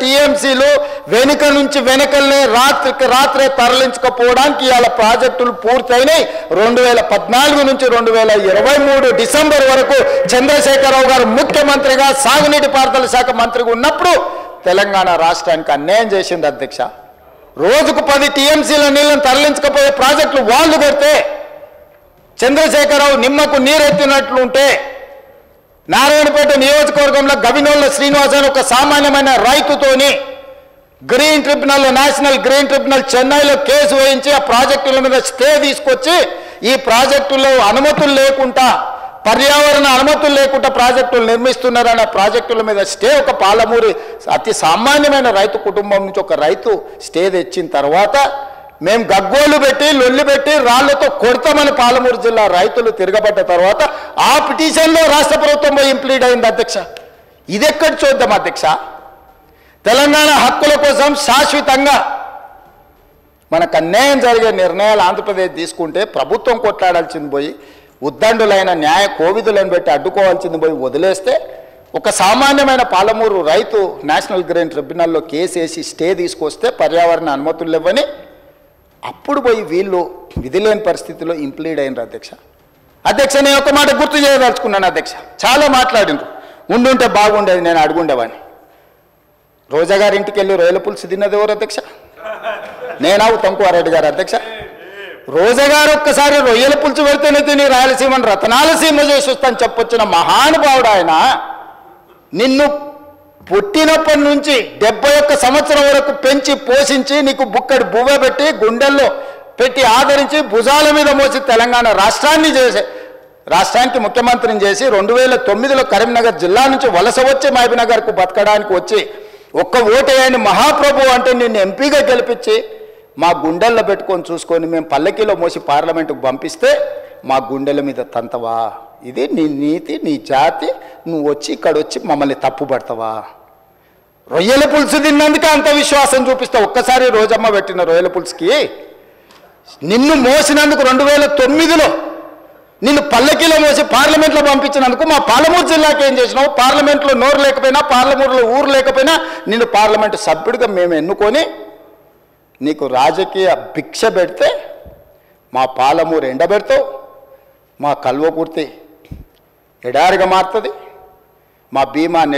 టీఎంసీలు వెనుక నుంచి వెనకల్నే రాత్రికి రాత్రే తరలించకపోవడానికి ఇవాళ ప్రాజెక్టులు పూర్తయినాయి. 2014 నుంచి 2023 డిసెంబర్ వరకు చంద్రశేఖరరావు గారు ముఖ్యమంత్రిగా సాగునీటి పారుదల శాఖ మంత్రిగా ఉన్నప్పుడు తెలంగాణ రాష్ట్రానికి అన్యాయం చేసింది అధ్యక్ష. రోజుకు 10 టీఎంసీల నీళ్ళని తరలించకపోయే ప్రాజెక్టులు వాళ్ళు పెడితే చంద్రశేఖరరావు నిమ్మకు నీరెత్తినట్లుంటే నారాయణపేట నియోజకవర్గంలో గవినోళ్ళ శ్రీనివాస్ అని ఒక సామాన్యమైన రైతుతోని green tribunal, national green tribunal చెన్నైలో కేసు వేయించి ఆ ప్రాజెక్టుల మీద స్టే తీసుకొచ్చి ఈ ప్రాజెక్టులో అనుమతులు లేకుండా, పర్యావరణ అనుమతులు లేకుండా ప్రాజెక్టులు నిర్మిస్తున్నారన్న ప్రాజెక్టుల మీద స్టే ఒక పాలమూరి అతి సామాన్యమైన రైతు కుటుంబం నుంచి ఒక రైతు స్టే తెచ్చిన తర్వాత మేము గగ్గోలు పెట్టి లొల్లి పెట్టి రాళ్లతో కొడతామని పాలమూరు జిల్లా రైతులు తిరగబడ్డ తర్వాత ఆ పిటిషన్లో రాష్ట్ర ప్రభుత్వం పోయి ఇంప్లీడ్ అయింది అధ్యక్ష. ఇదెక్కడ చూద్దాం అధ్యక్ష? తెలంగాణ హక్కుల కోసం శాశ్వతంగా మనకు అన్యాయం జరిగే నిర్ణయాలు ఆంధ్రప్రదేశ్ తీసుకుంటే ప్రభుత్వం కొట్లాడాల్సింది పోయి ఉద్దండులైన న్యాయ కోవిదులను పెట్టి అడ్డుకోవాల్సింది పోయి వదిలేస్తే ఒక సామాన్యమైన పాలమూరు రైతు నేషనల్ గ్రీన్ ట్రిబ్యునల్లో కేసు వేసి స్టే తీసుకొస్తే పర్యావరణ అనుమతులు ఇవ్వని అప్పుడు పోయి వీళ్ళు విధిలేని పరిస్థితిలో ఇంప్లీడ్ అయినారు అధ్యక్ష. అధ్యక్ష, నేను ఒక మాట గుర్తు చేయదలుచుకున్నాను అధ్యక్ష. చాలా మాట్లాడినారు, ఉండుంటే బాగుండేది, నేను అడుగుండేవాడిని. రోజా గారి ఇంటికి వెళ్ళి రొయ్యల పులుసు తిన్నది ఎవరు అధ్యక్ష? నేనా ఉత్తమ్కుమారెడ్డి గారు అధ్యక్ష? రోజా గారు ఒక్కసారి రొయ్యల పులుసు పెడితేనే తిని రాయలసీమను రతనాలసీమ చేసి వస్తాను చెప్పొచ్చిన మహానుభావుడు ఆయన. నిన్ను పుట్టినప్పటి నుంచి 71 సంవత్సరం వరకు పెంచి పోషించి నీకు బుక్కడి బువ్వ పెట్టి గుండెల్లో పెట్టి ఆదరించి భుజాల మీద మోసి తెలంగాణ రాష్ట్రానికి ముఖ్యమంత్రిని చేసి 2009లో కరీంనగర్ జిల్లా నుంచి వలస వచ్చి మహబూబ్నగర్కు బతకడానికి వచ్చి ఒక్క ఓటేయని మహాప్రభు అంటే నిన్ను ఎంపీగా గెలిపించి మా గుండెల్లో పెట్టుకొని చూసుకొని మేము పల్లకీలో మోసి పార్లమెంటుకు పంపిస్తే మా గుండెల మీద తంతవా? ఇది నీ నీతి, నీ జాతి. నువ్వు వచ్చి ఇక్కడ వచ్చి మమ్మల్ని తప్పు పడతావా? రొయ్యల పులుసు తిన్నందుకే అంత విశ్వాసం చూపిస్తావు. ఒక్కసారి రోజమ్మ పెట్టిన రొయ్యల పులుసుకి నిన్ను మోసినందుకు 2009లో నిన్ను పల్లకీలో మోసి పార్లమెంట్లో పంపించినందుకు మా పాలమూరు జిల్లాకి ఏం చేసినావు? పార్లమెంట్లో నోరు లేకపోయినా, పార్లమూరులో ఊరు లేకపోయినా నిన్ను పార్లమెంటు సభ్యుడిగా మేము ఎన్నుకొని నీకు రాజకీయ భిక్ష పెడితే మా పాలమూరు ఎండబెడతావు, మా కల్వకుర్తి ఎడారిగా మారుతుంది, మా భీమా